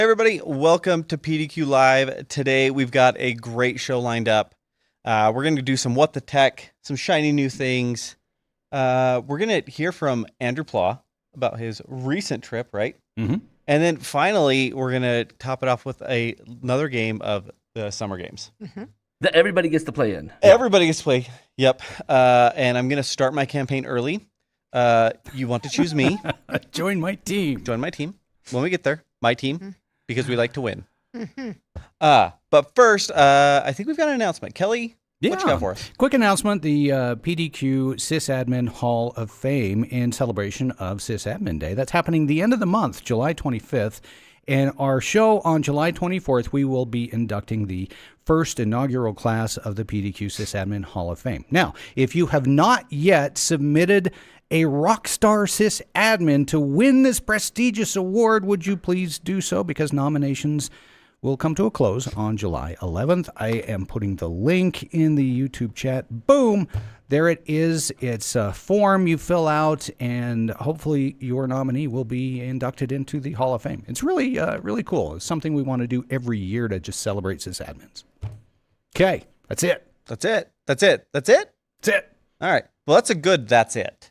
Hey everybody, welcome to PDQ Live. Today we've got a great show lined up. We're going to do some What the Tech, some shiny new things. We're going to hear from Andrew Plaw about his recent trip, right? Mm-hmm. And then finally, we're going to top it off with another game of the Summer Games. Mm-hmm. That everybody gets to play in. Everybody gets to play. Yep. And I'm going to start my campaign early. You want to choose me. Join my team. Join my team. When we get there, my team. Mm-hmm. Because we like to win. Mm-hmm. But first, I think we've got an announcement. Kelly, what you got for us? Quick announcement, the PDQ Sysadmin Hall of Fame in celebration of Sysadmin Day. That's happening the end of the month, July 25th. And our show on July 24th, we will be inducting the first inaugural class of the PDQ Sysadmin Hall of Fame. Now, if you have not yet submitted a Rockstar Sysadmin to win this prestigious award, would you please do so? Because nominations will come to a close on July 11th. I am putting the link in the YouTube chat. Boom! There it is. It's a form you fill out, and hopefully your nominee will be inducted into the Hall of Fame. It's really, really cool. It's something we want to do every year to just celebrate sysadmins. Okay, that's it. That's it. That's it. That's it? That's it. All right. Well, that's a good that's it.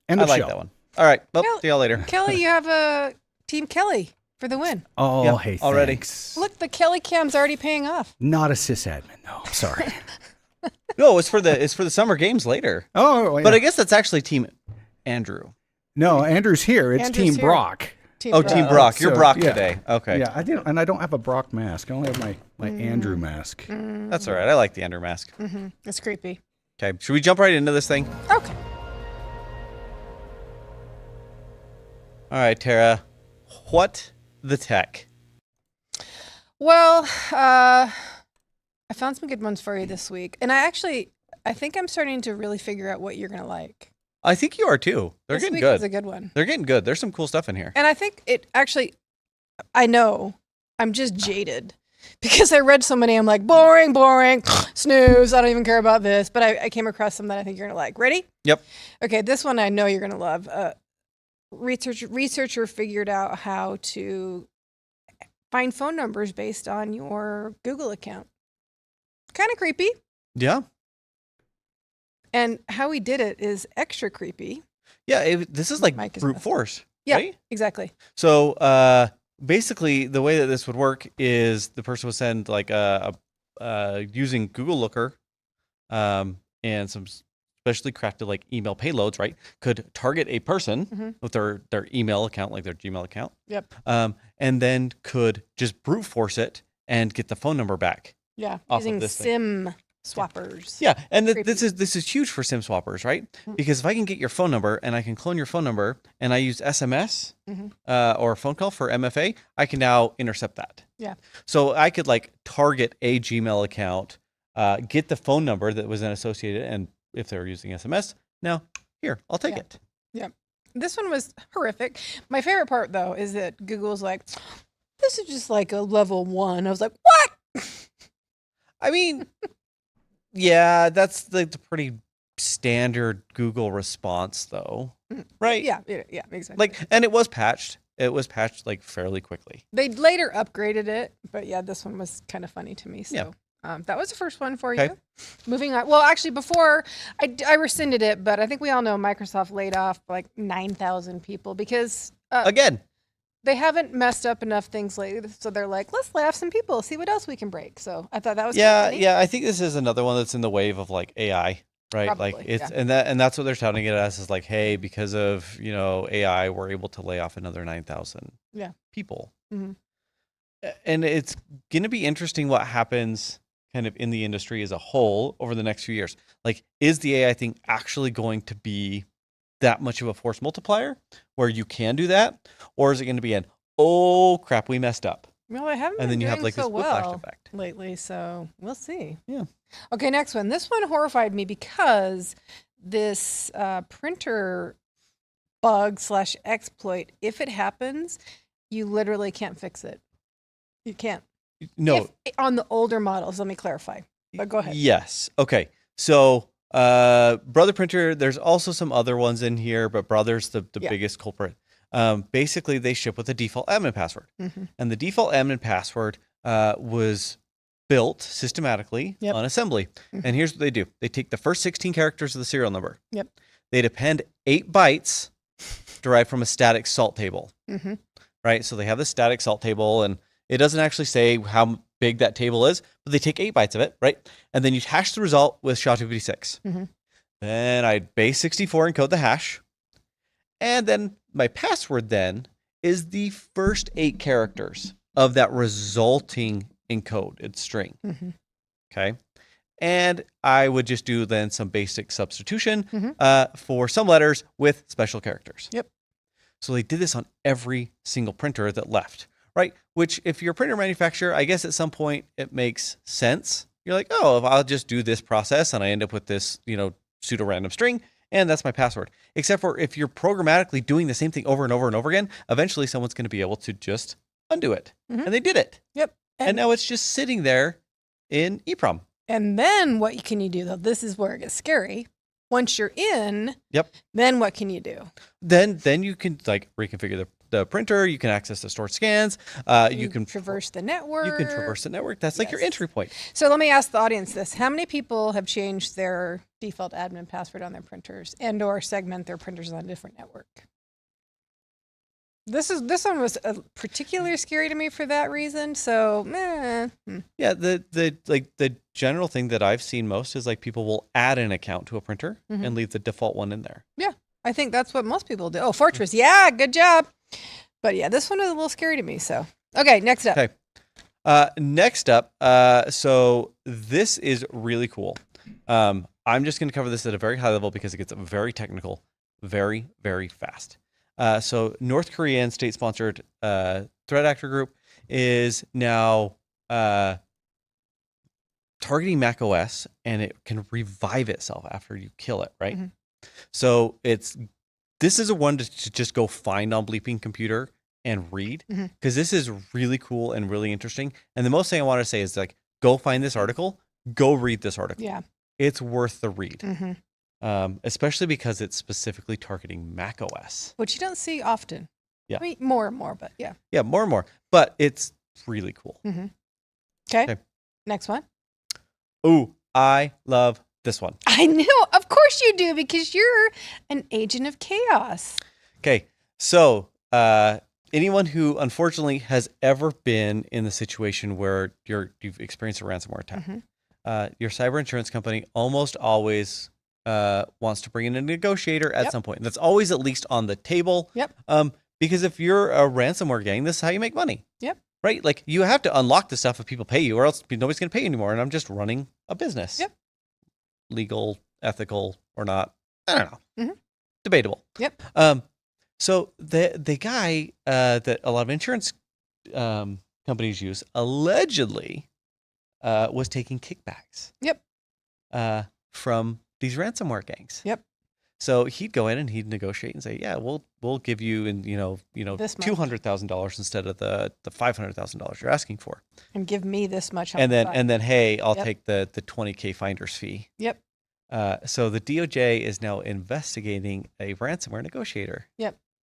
End I of like show. that one. All right. Well, see y'all later. Kelly, you have a Team Kelly for the win. Oh, Yeah, hey, already. thanks. Look, the Kelly cam's already paying off. Not a sysadmin, no. Sorry. No, it's for the Summer Games later. Oh, yeah. But I guess that's actually Team Andrew. No, Andrew's here. It's Andrew's Team here. Brock. Team Oh, Brock. Team Brock. You're so, Brock yeah. today. Okay. Yeah, I don't have a Brock mask. I only have my Andrew mask. That's all right. I like the Andrew mask. Mm-hmm. It's creepy. Okay. Should we jump right into this thing? Okay. All right, Tara. What the tech? Well, I found some good ones for you this week. And I think I'm starting to really figure out what you're going to like. I think you are too. They're this getting week good. was a good one. They're getting good. There's some cool stuff in here. And I think it actually, I know, I'm just jaded. Because I read so many, I'm like, boring, snooze, I don't even care about this. But I came across some that I think you're going to like. Ready? Yep. Okay, this one I know you're going to love. Researcher figured out how to find phone numbers based on your Google account. Kind of creepy. Yeah. And how he did it is extra creepy. Yeah. This is like Mike is brute messing. force. Yeah, Right? exactly. So basically, the way that this would work is the person would send like using Google Looker and some specially crafted like email payloads, right? Could target a person with their email account, like their Gmail account. Yep. And then could just brute force it and get the phone number back. Yeah, Off of using this thing. SIM swappers. Yeah, and Creepy. this is huge for SIM swappers, right? Because if I can get your phone number and I can clone your phone number and I use SMS or a phone call for MFA, I can now intercept that. Yeah. So I could like target a Gmail account, get the phone number that was then associated, and if they're using SMS, now here, I'll take it. Yeah. This one was horrific. My favorite part though is that Google's like, this is just like a level 1. I was like, what? I mean, yeah, that's the pretty standard Google response, though, right? Yeah, exactly. Like, and it was patched. It was patched like fairly quickly. They later upgraded it, but yeah, this one was kind of funny to me. So that was the first one for Okay. you. Moving on. Well, actually, before I rescinded it, but I think we all know Microsoft laid off like 9,000 people because Again, they haven't messed up enough things lately. So they're like, let's lay off some people, see what else we can break. So I thought that was kinda funny. yeah. I think this is another one that's in the wave of like AI, right? Probably, like it's yeah. and that's what they're touting it as is like, hey, because of AI, we're able to lay off another 9,000 people. Mhm. And it's going to be interesting what happens kind of in the industry as a whole over the next few years. Like, is the AI thing actually going to be that much of a force multiplier where you can do that? Or is it going to be oh crap, we messed up? Well, I haven't And then been you have doing like so this whiplash well effect. lately, so we'll see. Yeah. Okay, next one. This one horrified me because this printer bug / exploit, if it happens, you literally can't fix it. You can't. No. On the older models, let me clarify. But go ahead. Yes. Okay. So Brother Printer, there's also some other ones in here, but Brother's the Yeah. biggest culprit. basically they ship with a default admin password. And the default admin password was built systematically on assembly. And here's what they do. They take the first 16 characters of the serial number. They'd append 8 bytes derived from a static salt table. Right? So they have the static salt table, and it doesn't actually say how big that table is, but they take 8 bytes of it, right? And then you hash the result with SHA-256. Then I'd base 64 encode the hash. And then my password then is the first 8 characters of that resulting encoded string. Okay. And I would just do then some basic substitution for some letters with special characters. So they did this on every single printer that left, right? Which, if you're a printer manufacturer, I guess at some point it makes sense. You're like, oh, if I'll just do this process and I end up with this, pseudo-random string, and that's my password. Except for if you're programmatically doing the same thing over and over and over again, eventually someone's going to be able to just undo it. And they did it. And now it's just sitting there in EEPROM. And then what can you do, though? This is where it gets scary. Once you're in, then what can you do? Then you can reconfigure the printer. You can access the stored scans. You can traverse the network. You can traverse the network. That's like your entry point. So let me ask the audience this. How many people have changed their default admin password on their printers and or segment their printers on a different network? This one was particularly scary to me for that reason. So, yeah, the general thing that I've seen most is people will add an account to a printer and leave the default one in there. Yeah, I think that's what most people do. Oh, Fortress, yeah, good job. But yeah, this one was a little scary to me. So, okay, next up. Okay, next up. So this is really cool. I'm just going to cover this at a very high level because it gets very technical, very, very fast. So North Korean state-sponsored threat actor group is now targeting macOS, and it can revive itself after you kill it, right? So this is a one to just go find on Bleeping Computer and read, because this is really cool and really interesting. And the most thing I want to say is go find this article, go read this article. Yeah, it's worth the read. Especially because it's specifically targeting macOS, which you don't see often. Yeah, I mean, more and more, but yeah, more and more. But it's really cool. Okay, next one. Ooh, I love this one. I know, of course you do, because you're an agent of chaos. Okay, so anyone who unfortunately has ever been in the situation where you've experienced a ransomware attack, your cyber insurance company almost always wants to bring in a negotiator at some point. That's always at least on the table. Because if you're a ransomware gang, this is how you make money. Right? You have to unlock the stuff if people pay you, or else nobody's going to pay you anymore. And I'm just running a business. Legal, ethical, or not. I don't know. Debatable. So the guy that a lot of insurance companies use allegedly was taking kickbacks. From these ransomware gangs. So he'd go in and he'd negotiate and say, "Yeah, we'll give you $200,000 instead of the $500,000 you're asking for, and give me this much." And then hey, I'll take the $20K finder's fee. So the DOJ is now investigating a ransomware negotiator.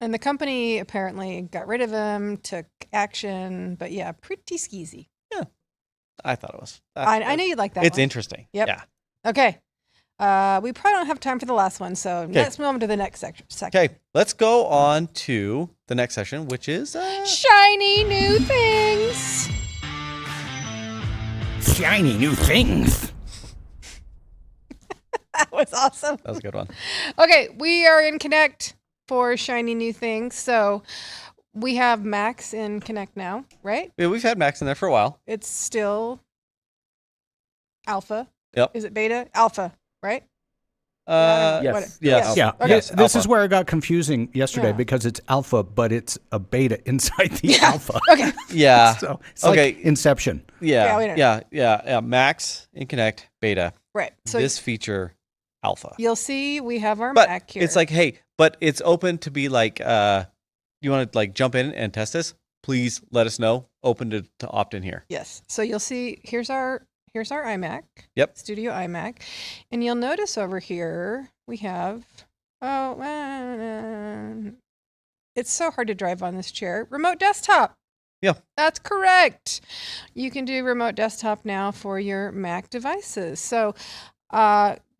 And the company apparently got rid of him, took action, but yeah, pretty skeezy. I thought it was. I know you'd like that. It's one. interesting. Yeah. Okay. We probably don't have time for the last one, so let's move on to the next section. Okay, let's go on to the next session, which is shiny new things. Shiny new things. That was awesome. That was a good one. Okay, we are in Connect for shiny new things. So we have Max in Connect now, right? Yeah, we've had Max in there for a while. It's still alpha. Yep. Is it beta? Alpha, right? Yes. Okay. This is where it got confusing yesterday because it's alpha, but it's a beta inside the alpha. Okay. Yeah. So it's like Inception. Yeah. Max in Connect beta. Right. So this feature alpha. You'll see we have our but Mac here. It's like, hey, but it's open to be like, you want to jump in and test this? Please let us know. Open to opt in here. Yes. So you'll see here's our iMac. Yep. Studio iMac. And you'll it's It's so hard to drive on this chair. Remote desktop. Yeah. That's correct. You can do remote desktop now for your Mac devices. So,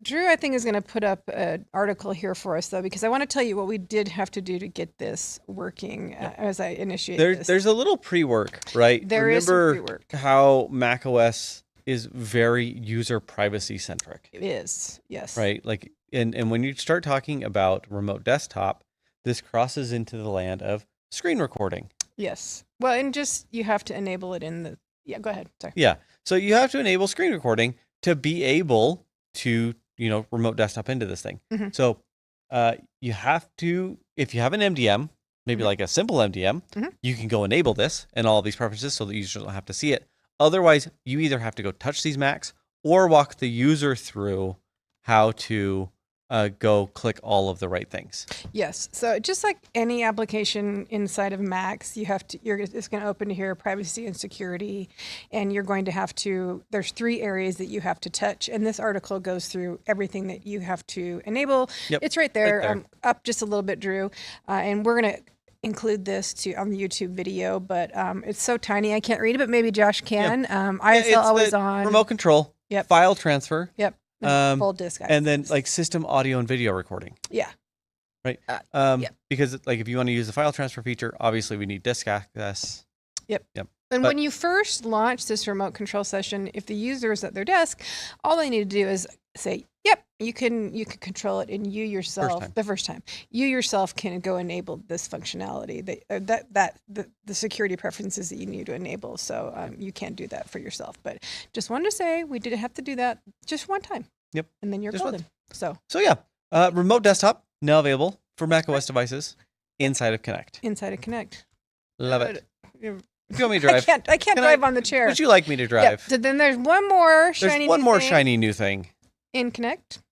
Drew, I think, is going to put up an article here for us, though, because I want to tell you what we did have to do to get this working as I initiate this. There's a little pre-work, right? There is some pre-work. How macOS is very user privacy centric. It is, yes. Right? Like, and when you start talking about remote desktop, this crosses into the land of screen recording. Yes. Well, and just you have to enable it in the. Yeah, go ahead. Sorry. Yeah. So you have to enable screen recording to be able to, remote desktop into this thing. Mm-hmm. So you have to, if you have an MDM, maybe like a simple MDM, you can go enable this and all of these preferences so that you don't have to see it. Otherwise, you either have to go touch these Macs or walk the user through how to go click all of the right things. Yes. So just like any application inside of Macs, it's going to open here, privacy and security, and you're going to have to, there's 3 areas that you have to touch. And this article goes through everything that you have to enable. Yep. It's right there. Up just a little bit, Drew. And we're going to include this on the YouTube video, but it's so tiny I can't read it, but maybe Josh can. ISL always on. Remote control. Yep. File transfer. Yep. Full disk access. And then like system audio and video recording. Yeah. Right. Yep. Because like if you want to use the file transfer feature, obviously we need disk access. Yep. Yep. And when you first launch this remote control session, if the user is at their desk, all they need to do is say, "Yep, you can control it," and you yourself, the first time, you yourself can go enable this functionality, the security preferences that you need to enable. So you can't do that for yourself. But just wanted to say we did have to do that just one time. Yep. And then you're golden. So yeah, remote desktop now available for macOS devices inside of Connect. Inside of Connect. Love it. If you want me to drive, I can't drive on the chair. Would you like me to drive? Yep. So then there's one more shiny. There's one more shiny new thing in Connect.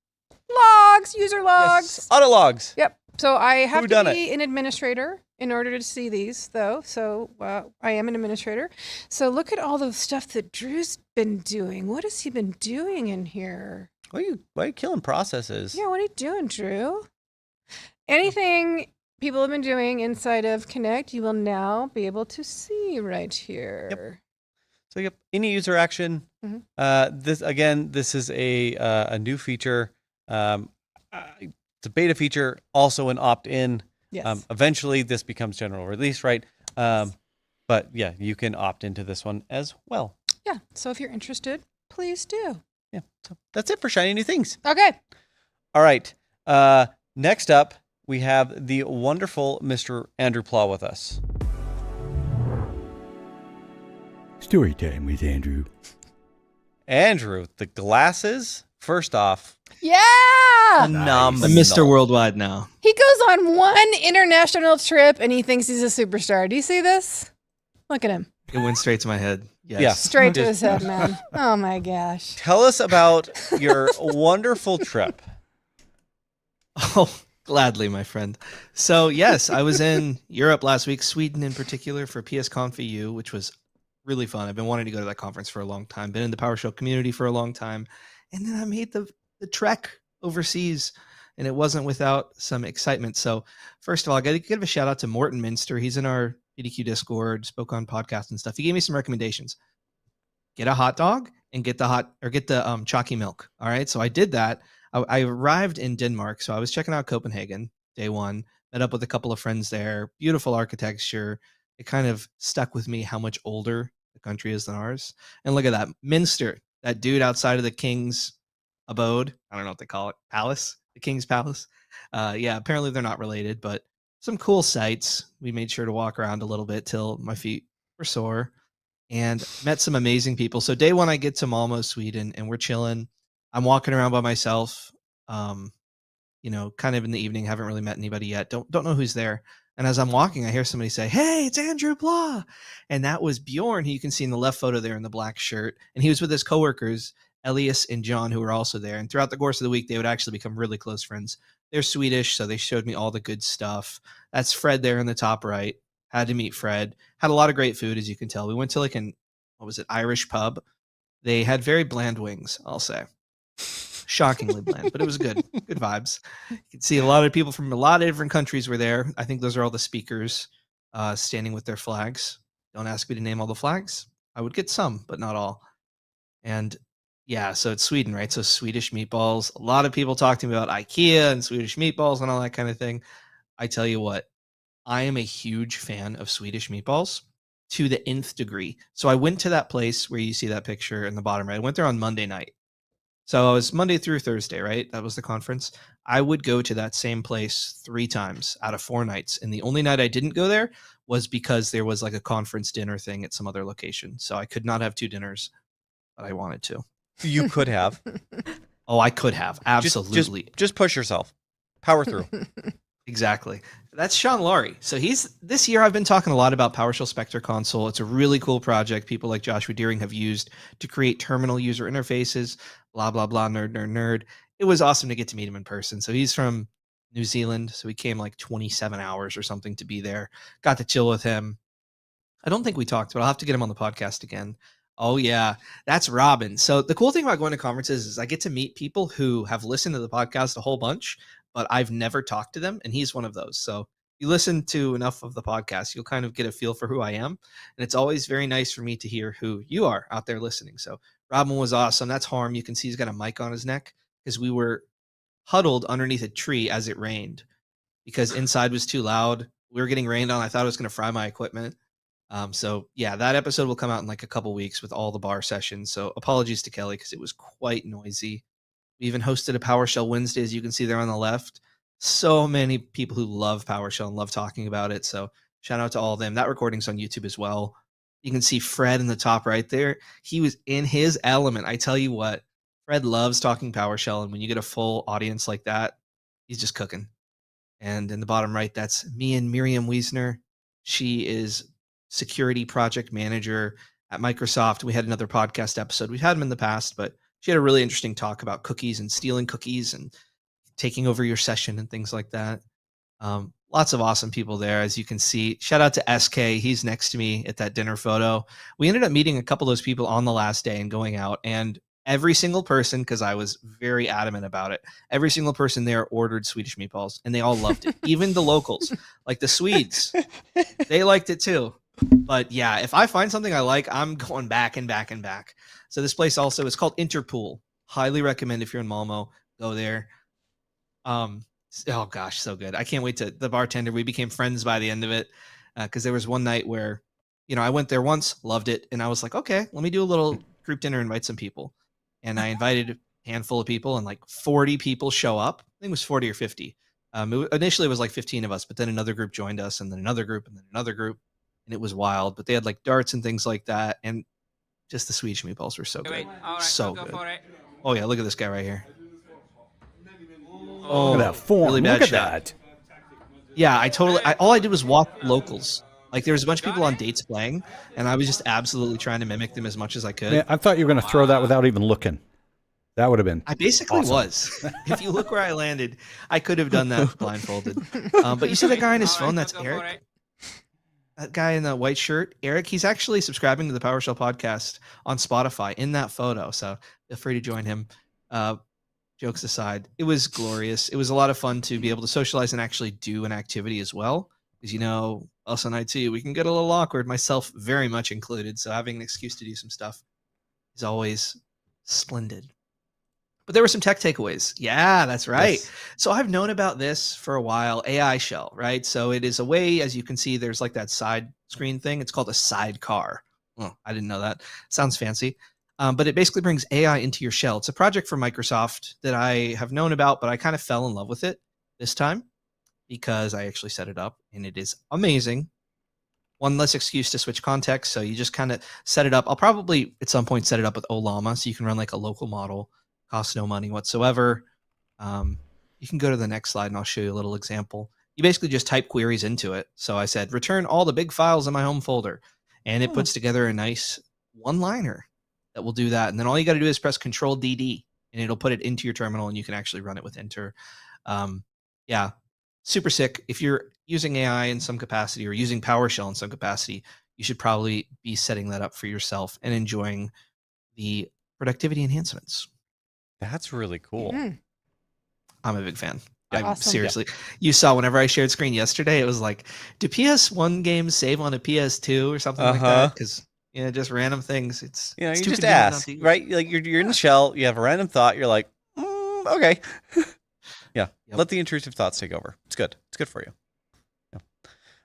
Logs, user logs. Yes, auto logs. Yep. So I have to be an administrator in order to see these, though. So I am an administrator. So look at all the stuff that Drew's been doing. What has he been doing in here? Why are you killing processes? Yeah, what are you doing, Drew? Anything people have been doing inside of Connect, you will now be able to see right here. Yep. So any user action. This is a new feature. It's a beta feature, also an opt-in. Yes. Eventually, this becomes general release, right? But yeah, you can opt into this one as well. Yeah. So if you're interested, please do. Yeah. So that's it for shiny new things. Okay. All right. Next up, we have the wonderful Mr. Andrew Plaw with us. Story time with Andrew. Andrew, the glasses, first off. Yeah! Phenomenal. I'm Mr. Worldwide now. He goes on one international trip and he thinks he's a superstar. Do you see this? Look at him. It went straight to my head. Yes. Yeah. Straight to his head, man. Oh my gosh. Tell us about your wonderful trip. Oh, gladly, my friend. So, yes, I was in Europe last week, Sweden in particular, for PSConf EU, which was really fun. I've been wanting to go to that conference for a long time, been in the PowerShell community for a long time. And then I made the trek overseas, and it wasn't without some excitement. So, first of all, I got to give a shout out to Morten Minster. He's in our PDQ Discord, spoke on podcasts and stuff. He gave me some recommendations. Get a hot dog and get the chalky milk. All right. So I did that. I arrived in Denmark. So I was checking out Copenhagen day one, met up with a couple of friends there. Beautiful architecture. It kind of stuck with me how much older the country is than ours. And look at that. Minster, that dude outside of the king's abode. I don't know what they call it. Palace. The king's palace. Yeah, apparently they're not related, but some cool sights. We made sure to walk around a little bit till my feet were sore and met some amazing people. So day one, I get to Malmo, Sweden, and we're chilling. I'm walking around by myself, kind of in the evening, haven't really met anybody yet. Don't know who's there. And as I'm walking, I hear somebody say, "Hey, it's Andrew Plaw." And that was Bjorn, who you can see in the left photo there in the black shirt. And he was with his coworkers, Elias and John, who were also there. And throughout the course of the week, they would actually become really close friends. They're Swedish, so they showed me all the good stuff. That's Fred there in the top right. Had to meet Fred. Had a lot of great food, as you can tell. We went to Irish pub. They had very bland wings, I'll say. shockingly bland, but it was good vibes. You can see a lot of people from a lot of different countries were there. I think those are all the speakers standing with their flags. Don't ask me to name all the flags. I would get some, but not all. And yeah, so it's Sweden, right? So Swedish meatballs. A lot of people talk to me about IKEA and Swedish meatballs and all that kind of thing. I tell you what, I am a huge fan of Swedish meatballs to the nth degree. So I went to that place where you see that picture in the bottom right. I went there on Monday night. So it was Monday through Thursday, right? That was the conference. I would go to that same place 3 times out of 4 nights. And the only night I didn't go there was because there was like a conference dinner thing at some other location. So I could not have 2 dinners, but I wanted to. You could have. Oh, I could have. Absolutely. Just push yourself. Power through. Exactly. That's Sean Laurie. So this year I've been talking a lot about PowerShell Spectre Console. It's a really cool project people like Joshua Deering have used to create terminal user interfaces, blah, blah, blah, nerd. It was awesome to get to meet him in person. So he's from New Zealand. So he came like 27 hours or something to be there. Got to chill with him. I don't think we talked, but I'll have to get him on the podcast again. Oh, yeah. That's Robin. So the cool thing about going to conferences is I get to meet people who have listened to the podcast a whole bunch, but I've never talked to them. And he's one of those. So you listen to enough of the podcast, you'll kind of get a feel for who I am. And it's always very nice for me to hear who you are out there listening. So Robin was awesome. That's Harm. You can see he's got a mic on his neck because we were huddled underneath a tree as it rained because inside was too loud. We were getting rained on. I thought it was going to fry my equipment. So yeah, that episode will come out in like a couple weeks with all the bar sessions. So apologies to Kelly because it was quite noisy. We even hosted a PowerShell Wednesday, as you can see there on the left. So many people who love PowerShell and love talking about it. So shout out to all of them. That recording's on YouTube as well. You can see Fred in the top right there. He was in his element. I tell you what, Fred loves talking PowerShell. And when you get a full audience like that, he's just cooking. And in the bottom right, that's me and Miriam Wiesner. She is security project manager at Microsoft. We had another podcast episode. We've had him in the past, but she had a really interesting talk about cookies and stealing cookies and taking over your session and things like that. Lots of awesome people there, as you can see. Shout out to SK. He's next to me at that dinner photo. We ended up meeting a couple of those people on the last day and going out, and every single person, because I was very adamant about it, every single person there ordered Swedish meatballs, and they all loved it. Even the locals, like the Swedes, they liked it too. But yeah, if I find something I like, I'm going back and back and back. So this place also is called Interpool. Highly recommend if you're in Malmo, go there. Oh gosh, so good. I can't wait to the bartender. We became friends by the end of it because there was one night where, I went there once, loved it. And I was like, okay, let me do a little group dinner, invite some people. And I invited a handful of people and like 40 people show up. I think it was 40 or 50. Initially it was like 15 of us, but then another group joined us and then another group and then another group. And it was wild, but they had like darts and things like that. And just the Swedish meatballs were so good. So good. Oh yeah, look at this guy right here. Oh, look at that form. Really bad look at shot. that. Yeah, all I did was watch locals. Like there was a bunch of people on dates playing, and I was just absolutely trying to mimic them as much as I could. Man, I thought you were going to throw that without even looking. That would have been. I basically awesome. was. If you look where I landed, I could have done that blindfolded. But you see that guy on his phone? That's Eric. That guy in the white shirt, Eric, he's actually subscribing to the PowerShell podcast on Spotify in that photo. So feel free to join him. Jokes aside, it was glorious. It was a lot of fun to be able to socialize and actually do an activity as well. Because, us on IT, we can get a little awkward, myself very much included. So having an excuse to do some stuff is always splendid. But there were some tech takeaways. Yeah, that's right. Yes. So I've known about this for a while, AI Shell, right? So it is a way, as you can see, there's like that side screen thing. It's called a sidecar. Oh, I didn't know that. Sounds fancy. But it basically brings AI into your shell. It's a project from Microsoft that I have known about, but I kind of fell in love with it this time because I actually set it up, and it is amazing. One less excuse to switch context. So you just kind of set it up. I'll probably at some point set it up with Olama so you can run like a local model. Costs no money whatsoever. You can go to the next slide and I'll show you a little example. You basically just type queries into it. So I said, return all the big files in my home folder. And it puts together a nice one-liner that will do that. And then all you got to do is press Control DD and it'll put it into your terminal and you can actually run it with Enter. Yeah, super sick. If you're using AI in some capacity or using PowerShell in some capacity, you should probably be setting that up for yourself and enjoying the productivity enhancements. That's really cool. Mhm. I'm a big fan. Yeah. I'm Awesome. seriously. You saw whenever I shared screen yesterday, it was like, do PS1 games save on a PS2 or something like that? Because just random things. It's You know, it's you too just convenient not ask, to use. right? Like you're in the shell, you have a random thought, you're like, okay. Yeah. Yep. Let the intrusive thoughts take over. It's good. It's good for you. Yeah.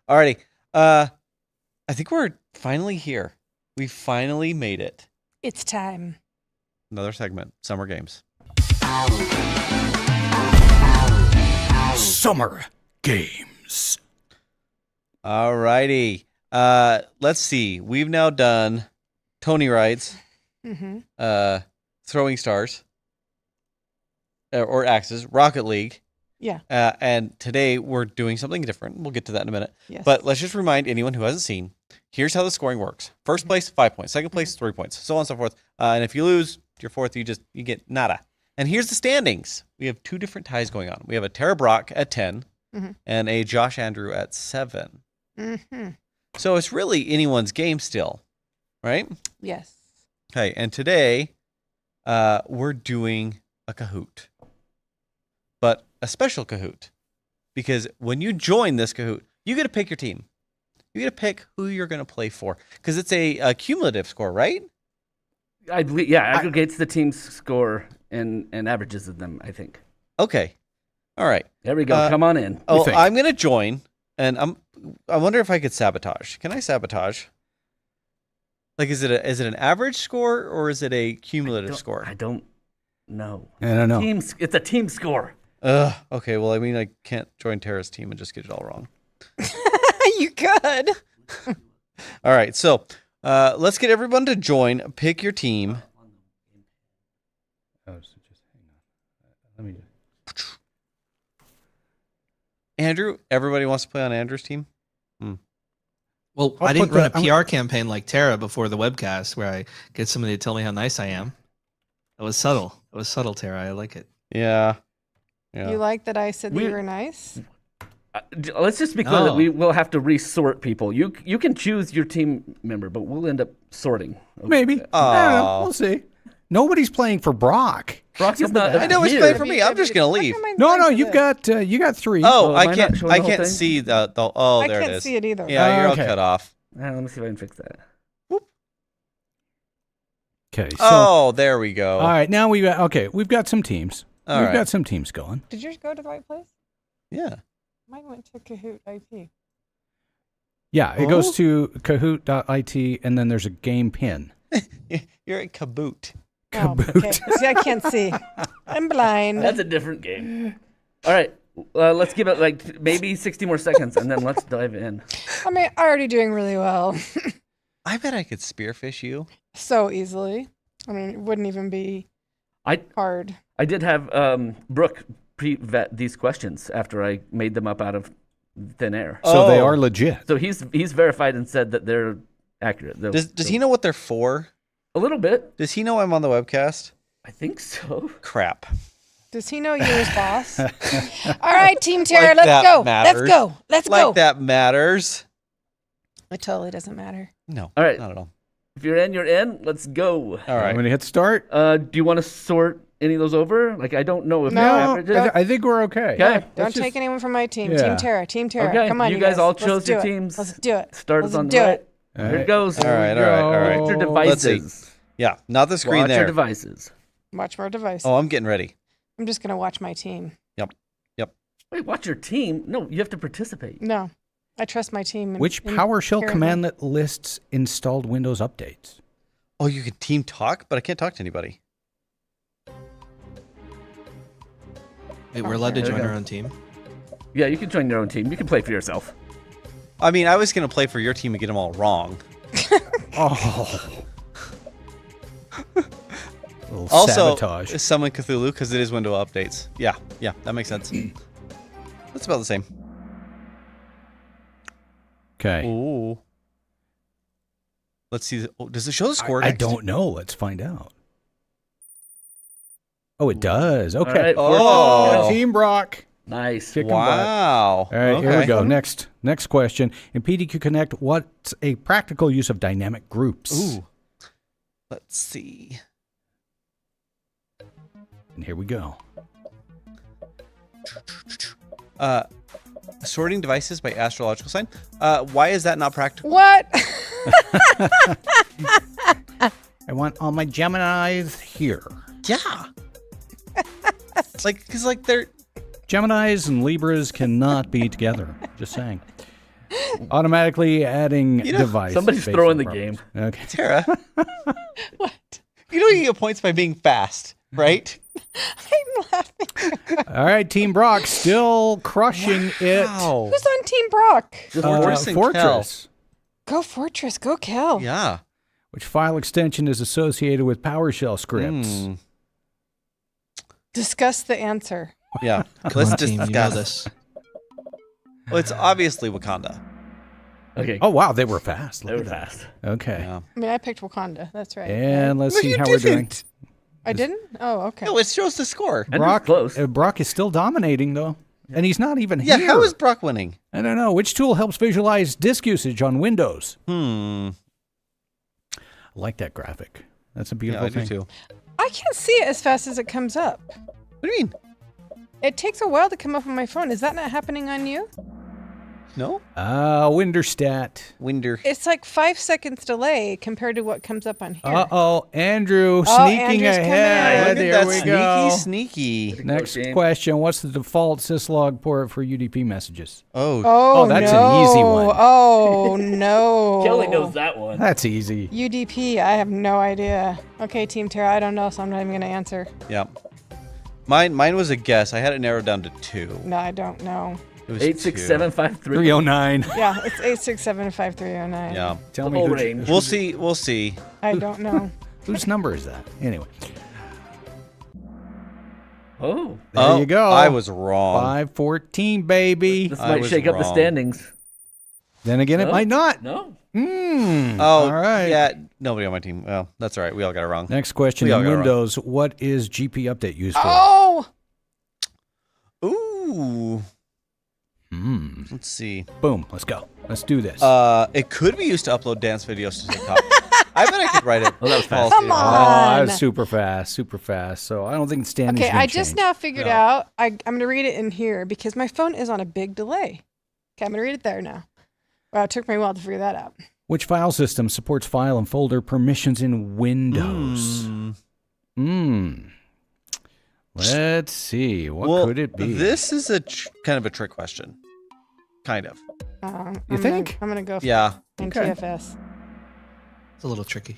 Alrighty. I think we're finally here. We finally made it. It's time. Another segment, Summer Games. Summer Games. Alrighty. Let's see. We've now done Tony rides, Mm-hmm. throwing stars, or axes, Rocket League. Yeah. And today we're doing something different. We'll get to that in a minute. Yes. But let's just remind anyone who hasn't seen, here's how the scoring works. First place, 5 points. Second place, 3 points. So on and so forth. And if you lose, you're fourth, you get nada. And here's the standings. We have 2 different ties going on. We have a Tara Brock at 10 and a Josh Andrew at 7. Mm-hmm. So it's really anyone's game still, right? Yes. Okay, and today we're doing a Kahoot, but a special Kahoot, because when you join this Kahoot, you get to pick your team. You get to pick who you're going to play for, because it's a cumulative score, right? I believe, yeah, aggregates the team's score and averages of them, I think. Okay, all right. There we go. Come on in. Oh, think? I'm going to join, and I wonder if I could sabotage. Can I sabotage? Like, is it an average score or is it a cumulative score? I don't know. I don't know. It's a team score. Okay. Well, I mean, I can't join Tara's team and just get it all wrong. You could. All right. So let's get everyone to join. Pick your team. Oh, so just hang on. Let me just... Andrew, everybody wants to play on Andrew's team? Well, I'll I didn't put run a the- PR campaign like Tara before the webcast where I get somebody to tell me how nice I am. That was subtle. It was subtle, Tara. I like it. Yeah. You like that I said that you were nice? Let's just be clear that No. we will have to resort people. You can choose your team member, but we'll end up sorting. Maybe. I don't know. We'll see. Nobody's playing for Brock. Brock is not. I know it's here. playing for me. I'm just going to leave. No, you got 3. Oh, am I I not can't. showing I the whole can't thing? see the. Oh, I there it can't is. see it either. Yeah, you're Okay. all cut off. Let me see if I can fix that. Okay. So, Oh, there we go. all right. Now we've got some teams. All We've right. got some teams going. Did yours go to the right place? Yeah. Mine went to Kahoot IP. Yeah, it goes to Kahoot.it, and then there's a game pin. You're at Kaboot. Kaboot. Oh, okay. See, I can't see. I'm blind. That's a different game. All right, let's give it like maybe 60 more seconds, and then let's dive in. I mean, already doing really well. I bet I could spearfish you. So easily. I mean, it wouldn't even be hard. I did have Brooke pre-vet these questions after I made them up out of thin air. So they Oh. are legit. So he's verified and said that they're accurate. Does he know what they're for? A little bit. Does he know I'm on the webcast? I think so. Crap. Does he know you're his boss? All right, Team Tara, Like let's that go. matters. Let's go. Let's Like go. that matters. It totally doesn't matter. No. All right. Not at all. If you're in, you're in. Let's go. All I'm right. going to hit start. Do you want to sort any of those over? Like, I don't know if No. they're No, averages. I think we're okay. Okay. Don't take anyone from my team. Yeah. Team Tara. Team Tara. Okay, Come on, you guys all Let's chose do your it. teams. Let's do it. Start Let's us on do the it. right. All Here right. it goes. All right, all right. Watch your Let's see. devices. Yeah. Not the screen Watch your there. devices. Watch my device. Oh, I'm getting ready. I'm just gonna watch my team. Wait, watch your team? No, you have to participate. No, I trust my team. Which PowerShell commandlet lists installed Windows updates? Oh, you can team talk, but I can't talk to anybody. Wait, we're allowed to There we join go. our own team? Yeah, you can join your own team. You can play for yourself. I mean, I was going to play for your team and get them all wrong. Oh. Little Also, sabotage. summon Cthulhu because it is window updates. Yeah, that makes sense. That's about the same. Okay. Ooh. Let's see. Does it show the score I next? don't know. Let's find out. Oh, it does. Okay. right, Oh. Team Brock. Nice. Kick 'em butt. Wow. All right, here we Okay. go. Next question. In PDQ Connect, what's a practical use of dynamic groups? Ooh. Let's see. And here we go. Sorting devices by astrological sign. Why is that not practical? What? I want all my Geminis here. Yeah. Because they're Geminis and Libras cannot be together. Just saying. Automatically adding device. Somebody's based throwing on the property. game. Okay. Tara. What? You get points by being fast, right? I'm laughing. All right, Team Brock still crushing it. Wow. Who's on Team Brock? Just Fortress and Fortress. Go Fortress. Go Kel. Yeah. Which file extension is associated with PowerShell scripts? Discuss the answer. Yeah. Come on, Let's team, you know discuss. this. Well, it's obviously Wakanda. Okay. Oh, wow, they were fast. They Look were at that. fast. Okay. Yeah. I mean, I picked Wakanda. That's right. And let's No, see you how we're doing. didn't. I didn't? Oh, okay. No, it shows the score. Andrew's Brock, close. Brock is still dominating, though. And he's not even Yeah, here. how is Brock winning? I don't know. Which tool helps visualize disk usage on Windows? I I like that graphic. That's a beautiful do thing. too. I can't see it as fast as it comes up. What do you mean? It takes a while to come up on my phone. Is that not happening on you? No? Winderstat. Winder. It's like 5 seconds delay compared to what comes up on here. Uh-oh, Andrew Oh, sneaking Andrew's coming ahead. in. Look There at that we sneaky, go. sneaky. Next Game. question. What's the default syslog port for UDP messages? Oh, Oh, that's no. an easy one. Oh, no. Kelly knows that one. That's easy. UDP, I have no idea. Okay, Team Tara, I don't know, so I'm not even going to answer. yeah. Mine was a guess. I had it narrowed down to 2. No, I don't know. It was 86753. 309. Yeah, it's 8675309. 2. Yeah. Tell me Full who, range. We'll see. We'll see. I don't know. whose number is that? Anyway, Oh, there you go. I was wrong. 514, baby. this I might was shake up the wrong. standings. Then again, it No? might not. No. Mm. Oh, All right. yeah. Nobody on my team. Well, that's all right. We all got it wrong. Next question. We all In got it wrong. Windows, what is GP update used for? Oh! Ooh. Hmm. Let's see. Boom. Let's go. Let's do this. It could be used to upload dance videos to TikTok. I bet I could write it. Oh, that was fast. Come Oh, on. I was super fast, super fast. So I don't think standings. Okay, I just now figured No. out. I'm going to read it in here because my phone is on a big delay. Okay, I'm going to read it there now. Wow, it took me a while to figure that out. Which file system supports file and folder permissions in Windows? Let's see. What could it be? This is a kind of a trick question. Kind of. You think? I'm going to go for Yeah. NTFS. It's a little tricky.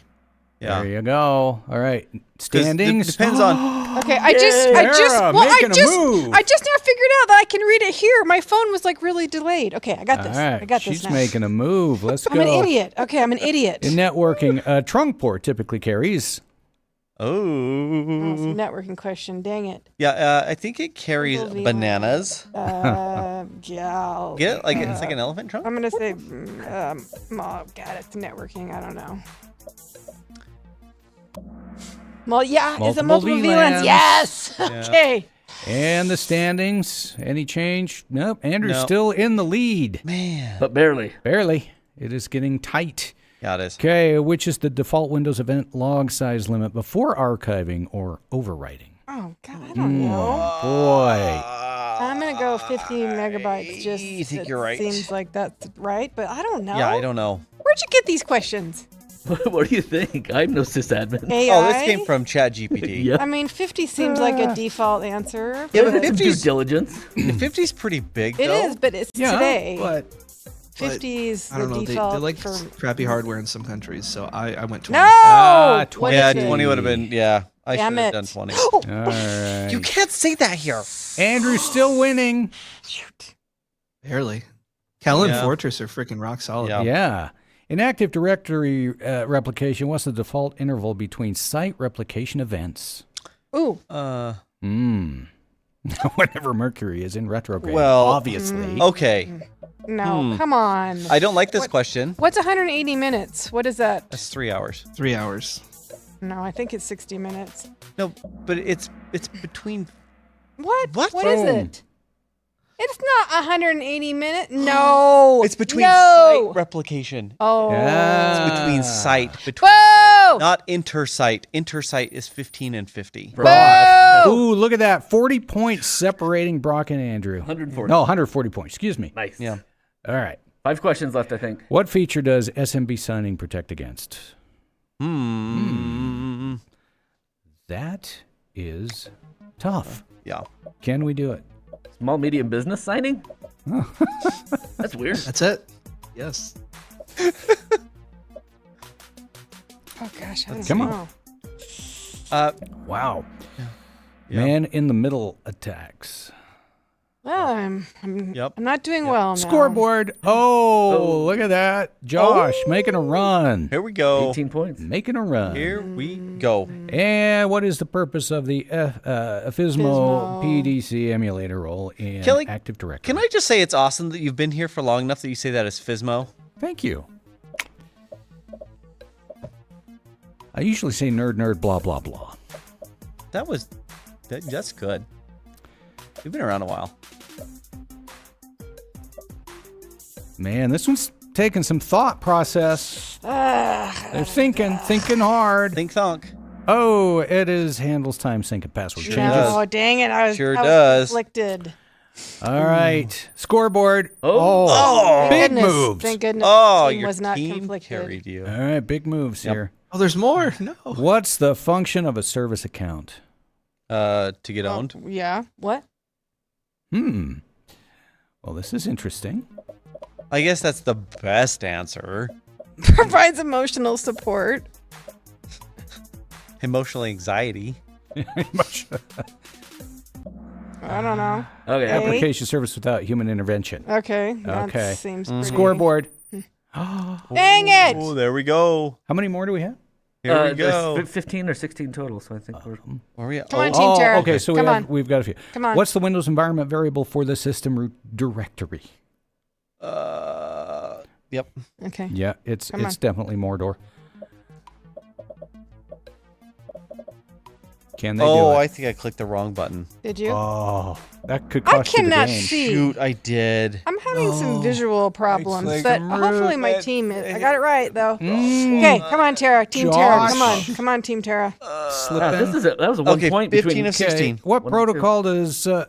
Yeah. There you go. All right. 'Cause it Standings. depends on. Okay, I just Sarah, making a move. I just now figured out that I can read it here. My phone was like really delayed. Okay, I got this. All right. I got She's this now. making a move. Let's I'm go. an idiot. Okay, I'm an idiot. In networking, trunk port typically carries. Oh, it's a Oh. networking question. Dang it. Yeah. I think it carries Little V1. bananas. Yeah. I'll- Get it? Like it's like an elephant trunk. I'm gonna say, oh God, it's networking. I don't know. Well, yeah, is it Multiple multiple VLANs? VLANs. Yes. Yeah. Okay. And the standings. Any change? Nope. Andrew's No. still in the lead. Man. But barely. Barely. It is getting tight. Yeah, it is. Okay, which is the default Windows event log size limit before archiving or overwriting? Oh God, I don't know. Boy. I'm gonna go 50 megabytes. Just I think it you're right. Seems like that's right, but I don't know. Yeah, I don't know. Where'd you get these questions? What do you think? I'm no sysadmin. AI. Oh, this came from ChatGPT. Yeah. I mean, 50 seems like a default answer. Yeah, but but 50 Due diligence. The 50's pretty big, it though. is, but it's Yeah, today. but 50 is I don't the know. They default like for. crappy hardware in some countries, so I went 20. No. 20. What Yeah, is it? 20 would have been. Yeah, I should Damn have it. done 20. all right. You can't say that here. Andrew's still winning. Barely. Cal and Yeah. Fortress are freaking rock solid. Yeah. Yeah. In Active Directory replication, what's the default interval between site replication events? Ooh. Whenever Mercury is in retrograde. Well, obviously. Okay, No, come on. I don't like this question. What's 180 minutes? What is that? That's 3 hours. 3 hours. No, I think it's 60 minutes. No, but it's between. What? What? What is Boom. it? It's not 180 minutes. No. It's between no. site replication. Oh. Yeah. It's between site. Between. Whoa! Not Intersight. Intersight is 15 and 50. Brock. Ooh, look at that. 40 points separating Brock and Andrew. 140. No, 140 points. Excuse me. Nice. Yeah. All right. 5 questions left, I think. What feature does SMB signing protect against? That is tough. Yeah. Can we do it? Small, medium business signing? That's weird. That's it. Yes. Oh gosh, I don't Come on. know. Wow. Yeah. Man in the middle attacks. Well, I'm not doing well now. Scoreboard. Oh, look at that. Josh making a run. Here we go. 18 points. Making a run. Here we go. And what is the purpose of the FISMO FISMO. PDC emulator role in Kelly, Active Directory? Can I just say it's awesome that you've been here for long enough that you say that as FISMO? Thank you. I usually say nerd, blah, blah, blah. That's good. You've been around a while. Man, this one's taking some thought process. They're thinking hard. Think thunk. Oh, it is handles time sync and password changes. does. No, dang it! I was does. conflicted. All right, scoreboard. Oh. Big Goodness. moves. Thank goodness. Oh, the team your was not team conflicted. carried you. All right, big moves here. Oh, there's more. No. What's the function of a service account? To get owned. Yeah. What? Well, this is interesting. I guess that's the best answer. Provides emotional support. Emotional anxiety. I don't know. Okay. Hey. Application service without human intervention. Okay. That Okay. seems pretty. Scoreboard. Dang it! Oh, there we go. How many more do we have? Here we There's go. 15 or 16 total, so I think we're... Where are we at? Come on, Team Tara. okay, so Come on. we've got a few. Come on. What's the Windows environment variable for the system root directory? Yep. Okay. Yeah, it's Come on. definitely Mordor. Can they do Oh, it? I think I clicked the wrong button. Did you? Oh, that could I cost you the cannot game. see. Shoot, I did. I'm having some visual problems, like but a hopefully my root. team I got it right though. Mm. Okay, come on, Tara. Team Tara. Come on. Josh. Come on, Team Tara. Slip Ah, in. that was a 1 Okay, point 15 between... of 16. What One, protocol does SM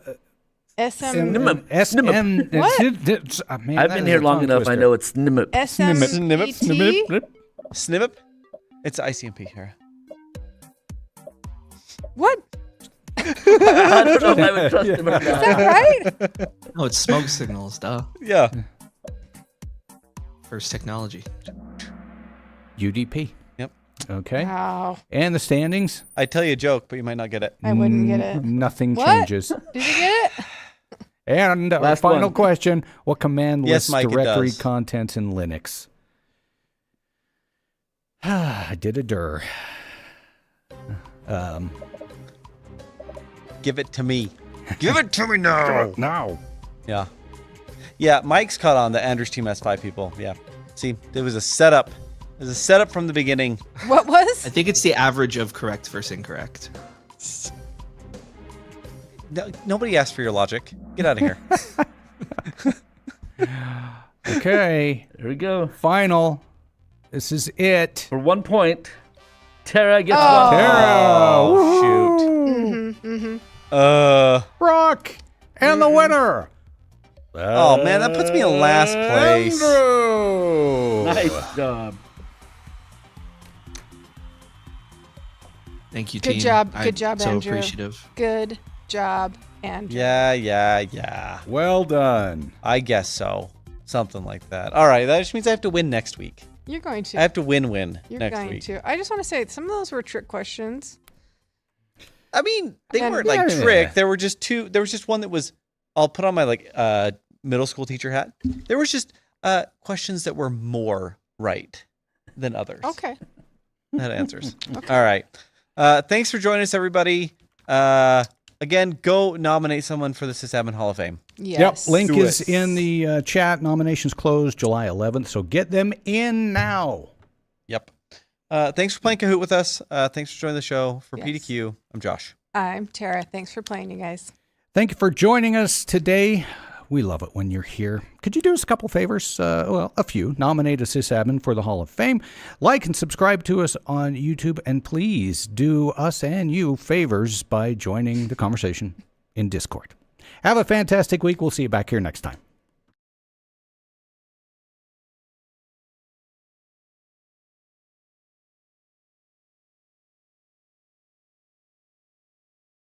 SM? What? Man, I've that been is here a long tongue enough, I twister. know it's NMIP. SMBT? Snip. It's ICMP here. What? I don't know if I would trust him or Is that not. right? Oh, it's smoke signals. Duh. Yeah. First technology. UDP. Yep. Okay. Wow. And the standings? I tell you a joke, but you might not get it. I wouldn't get it. Nothing What? changes. Did you get it? And our Last final one. question: what command Yes, lists Mike, it directory does. contents in Linux? I did a dir. Give it to me. Give it to me now. No. Yeah. Yeah, Mike's caught on the Andrew's Team S5 people. Yeah. See, there was a setup. There's a setup from the beginning. What was? I think it's the average of correct versus incorrect. No, nobody asked for your logic. Get out of here. Okay. There we go. Final. This is it. For 1 point, Tara gets Oh. one. Tara. Oh, shoot. Brock and the winner. Oh, man, that puts me in last place. Andrew. Nice job. Thank you, Good team. job. I'm Good job, so Andrew. appreciative. Good job, Andrew. Yeah. Well done. I guess so. Something like that. All right, that just means I have to win next week. You're going to. I have to win You're next going week. to. I just want to say some of those were trick questions. I mean, they And- weren't like Yeah. trick. There were just two. There was just one that was. I'll put on my middle school teacher hat. There was just questions that were more right than others. Okay. That answers. All right. Thanks for joining us, everybody. Again, go nominate someone for the Sysadmin Hall of Fame. Yes. Yep. Link Do is it. in the chat. Nominations close July 11th, so get them in now. Yep. Thanks for playing Kahoot with us. Thanks for joining the show. For Yes. PDQ, I'm Josh. I'm Tara. Thanks for playing, you guys. Thank you for joining us today. We love it when you're here. Could you do us a couple favors? Well, a few. Nominate a sysadmin for the Hall of Fame. Like and subscribe to us on YouTube. And please do us and you favors by joining the conversation in Discord. Have a fantastic week. We'll see you back here next time.